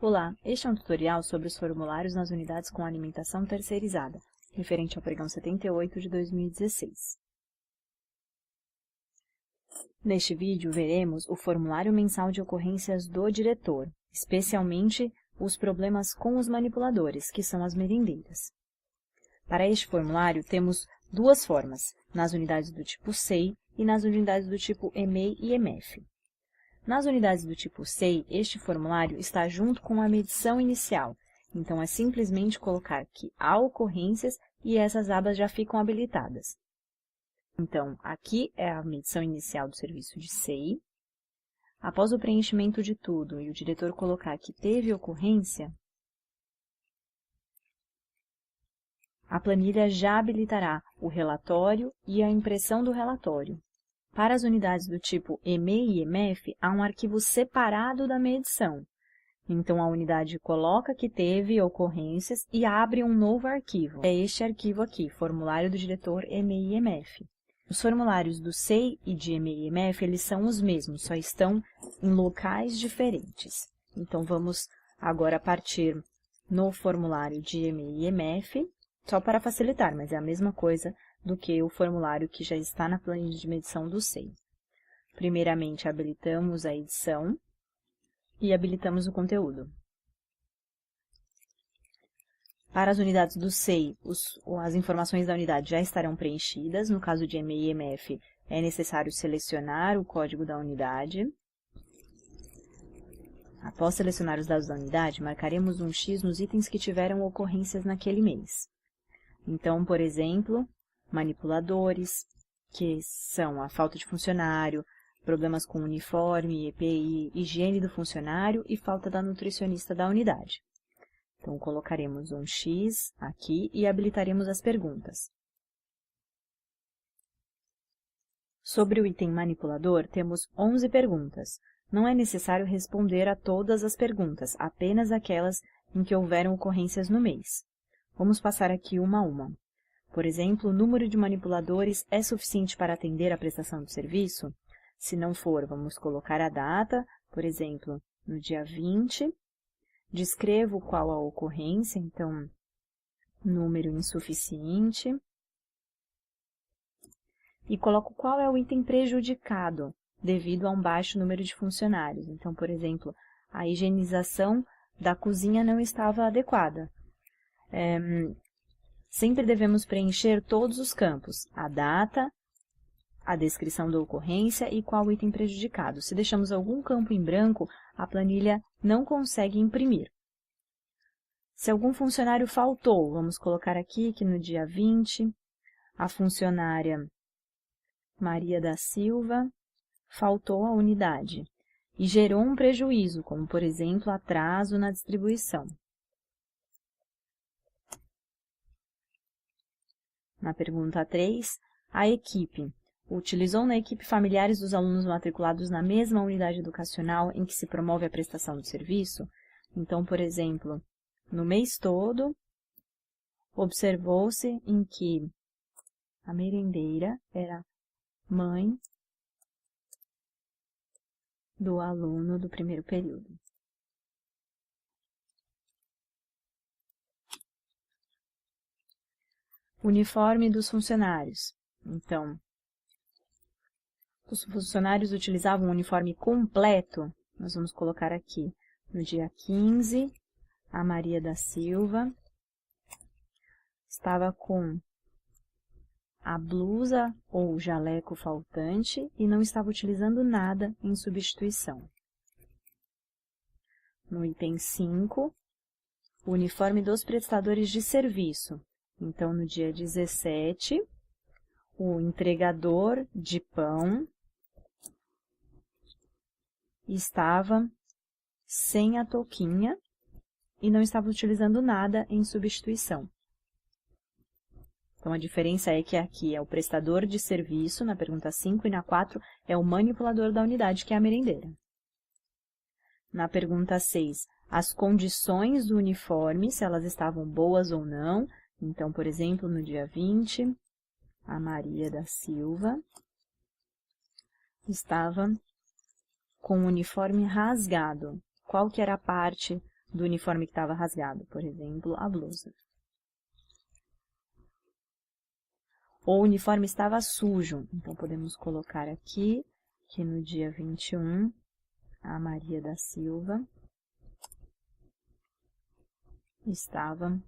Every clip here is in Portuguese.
Olá, este é um tutorial sobre os formulários nas unidades com alimentação terceirizada, referente ao pregão 78 de 2016. Neste vídeo, veremos o formulário mensal de ocorrências do diretor, especialmente os problemas com os manipuladores, que são as merendeiras. Para este formulário, temos duas formas, nas unidades do tipo SEI e nas unidades do tipo EMEI e EMEF. Nas unidades do tipo SEI, este formulário está junto com a medição inicial, então é simplesmente colocar que há ocorrências e essas abas já ficam habilitadas. Então, aqui é a medição inicial do serviço de SEI. Após o preenchimento de tudo e o diretor colocar que teve ocorrência, a planilha já habilitará o relatório e a impressão do relatório. Para as unidades do tipo EMEI e EMEF, há um arquivo separado da medição. Então, a unidade coloca que teve ocorrências e abre um novo arquivo. É este arquivo aqui, formulário do diretor EMEI e EMEF. Os formulários do SEI e de EMEI e EMEF, eles são os mesmos, só estão em locais diferentes. Então, vamos agora partir no formulário de EMEI e EMEF, só para facilitar, mas é a mesma coisa do que o formulário que já está na planilha de medição do SEI. Primeiramente, habilitamos a edição e habilitamos o conteúdo. Para as unidades do SEI, as informações da unidade já estarão preenchidas. No caso de EMEI e EMEF, é necessário selecionar o código da unidade. Após selecionar os dados da unidade, marcaremos um X nos itens que tiveram ocorrências naquele mês. Então, por exemplo, manipuladores, que são a falta de funcionário, problemas com uniforme, EPI, higiene do funcionário e falta da nutricionista da unidade. Então, colocaremos um X aqui e habilitaremos as perguntas. Sobre o item manipulador, temos 11 perguntas. Não é necessário responder a todas as perguntas, apenas aquelas em que houveram ocorrências no mês. Vamos passar aqui uma a uma. Por exemplo, o número de manipuladores é suficiente para atender a prestação do serviço? Se não for, vamos colocar a data, por exemplo, no dia 20. Descrevo qual a ocorrência, então, número insuficiente. E coloco qual é o item prejudicado, devido a um baixo número de funcionários. Então, por exemplo, a higienização da cozinha não estava adequada. Sempre devemos preencher todos os campos, a data, a descrição da ocorrência e qual o item prejudicado. Se deixamos algum campo em branco, a planilha não consegue imprimir. Se algum funcionário faltou, vamos colocar aqui que no dia 20, a funcionária Maria da Silva faltou à unidade e gerou um prejuízo, como, por exemplo, atraso na distribuição. Na pergunta 3, a equipe utilizou na equipe familiares dos alunos matriculados na mesma unidade educacional em que se promove a prestação do serviço? Então, por exemplo, no mês todo, observou-se em que a merendeira era mãe do aluno do primeiro período. Uniforme dos funcionários. Então, os funcionários utilizavam um uniforme completo. Nós vamos colocar aqui, no dia 15, a Maria da Silva estava com a blusa ou jaleco faltante e não estava utilizando nada em substituição. No item 5, o uniforme dos prestadores de serviço. Então, no dia 17, o entregador de pão estava sem a touquinha e não estava utilizando nada em substituição. Então, a diferença é que aqui é o prestador de serviço, na pergunta 5, e na 4 é o manipulador da unidade, que é a merendeira. Na pergunta 6, as condições do uniforme, se elas estavam boas ou não. Então, por exemplo, no dia 20, a Maria da Silva estava com o uniforme rasgado. Qual que era a parte do uniforme que estava rasgado, por exemplo, a blusa. O uniforme estava sujo, então podemos colocar aqui que no dia 21, a Maria da Silva estava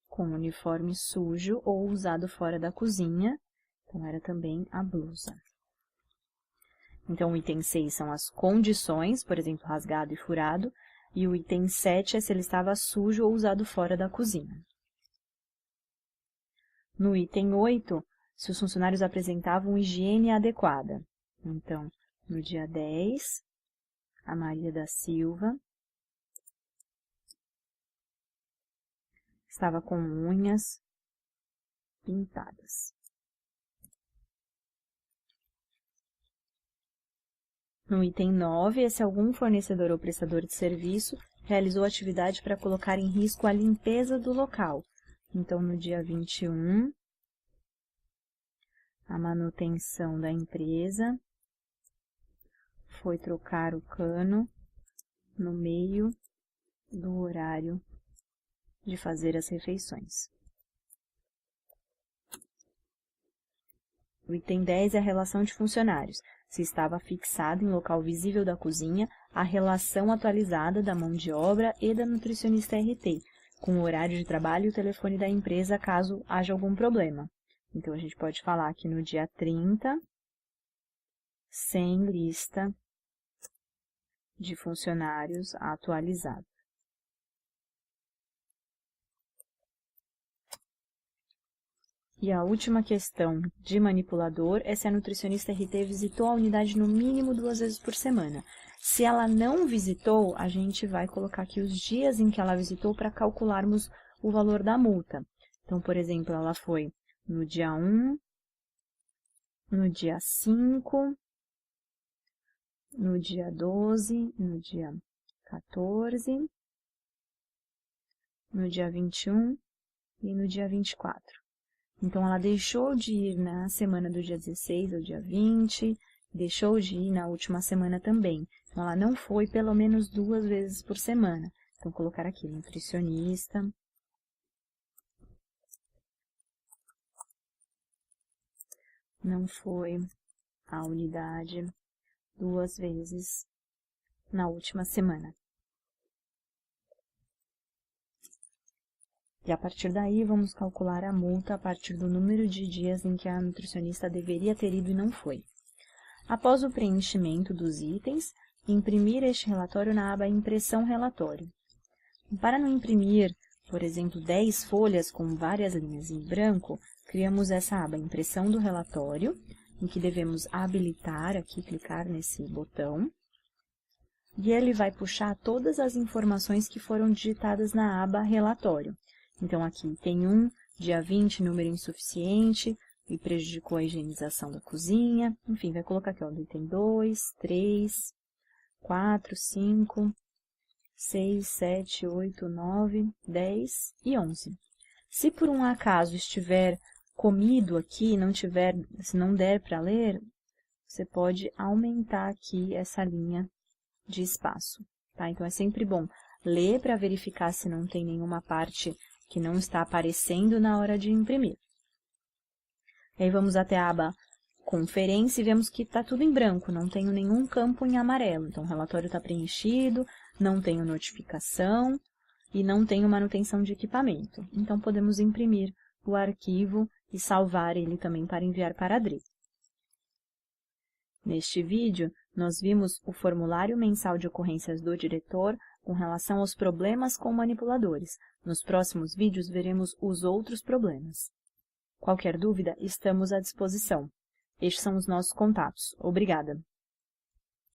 com o uniforme sujo ou usado fora da cozinha, então era também a blusa. Então, o item 6 são as condições, por exemplo, rasgado e furado, e o item 7 é se ele estava sujo ou usado fora da cozinha. No item 8, se os funcionários apresentavam higiene adequada. Então, no dia 10, a Maria da Silva estava com unhas pintadas. No item 9, é se algum fornecedor ou prestador de serviço realizou atividade para colocar em risco a limpeza do local. Então, no dia 21, a manutenção da empresa foi trocar o cano no meio do horário de fazer as refeições. O item 10 é a relação de funcionários. Se estava fixado em local visível da cozinha, a relação atualizada da mão de obra e da nutricionista RT, com o horário de trabalho e o telefone da empresa, caso haja algum problema. Então, a gente pode falar que no dia 30, sem lista de funcionários atualizada. E a última questão de manipulador é se a nutricionista RT visitou a unidade no mínimo 2 vezes por semana. Se ela não visitou, a gente vai colocar aqui os dias em que ela visitou para calcularmos o valor da multa. Então, por exemplo, ela foi no dia 1, no dia 5, no dia 12, no dia 14, no dia 21 e no dia 24. Então, ela deixou de ir na semana do dia 16 ao dia 20, deixou de ir na última semana também. Então, ela não foi pelo menos 2 vezes por semana. Então, colocar aqui, nutricionista. Não foi à unidade 2 vezes na última semana. E a partir daí, vamos calcular a multa a partir do número de dias em que a nutricionista deveria ter ido e não foi. Após o preenchimento dos itens, imprimir este relatório na aba Impressão Relatório. Para não imprimir, por exemplo, 10 folhas com várias linhas em branco, criamos essa aba Impressão do Relatório, em que devemos habilitar, aqui clicar nesse botão, e ele vai puxar todas as informações que foram digitadas na aba Relatório. Então, aqui tem 1, dia 20, número insuficiente, e prejudicou a higienização da cozinha. Enfim, vai colocar aqui, ó, item 2, 3, 4, 5, 6, 7, 8, 9, 10 e 11. Se por um acaso estiver comido aqui, se não der para ler, você pode aumentar aqui essa linha de espaço, tá? Então, é sempre bom ler para verificar se não tem nenhuma parte que não está aparecendo na hora de imprimir. E aí vamos até a aba Conferência e vemos que está tudo em branco, não tenho nenhum campo em amarelo. Então, o relatório está preenchido, não tenho notificação e não tenho manutenção de equipamento. Então, podemos imprimir o arquivo e salvar ele também para enviar para a Dri. Neste vídeo, nós vimos o formulário mensal de ocorrências do diretor com relação aos problemas com manipuladores. Nos próximos vídeos, veremos os outros problemas. Qualquer dúvida, estamos à disposição. Estes são os nossos contatos. Obrigada!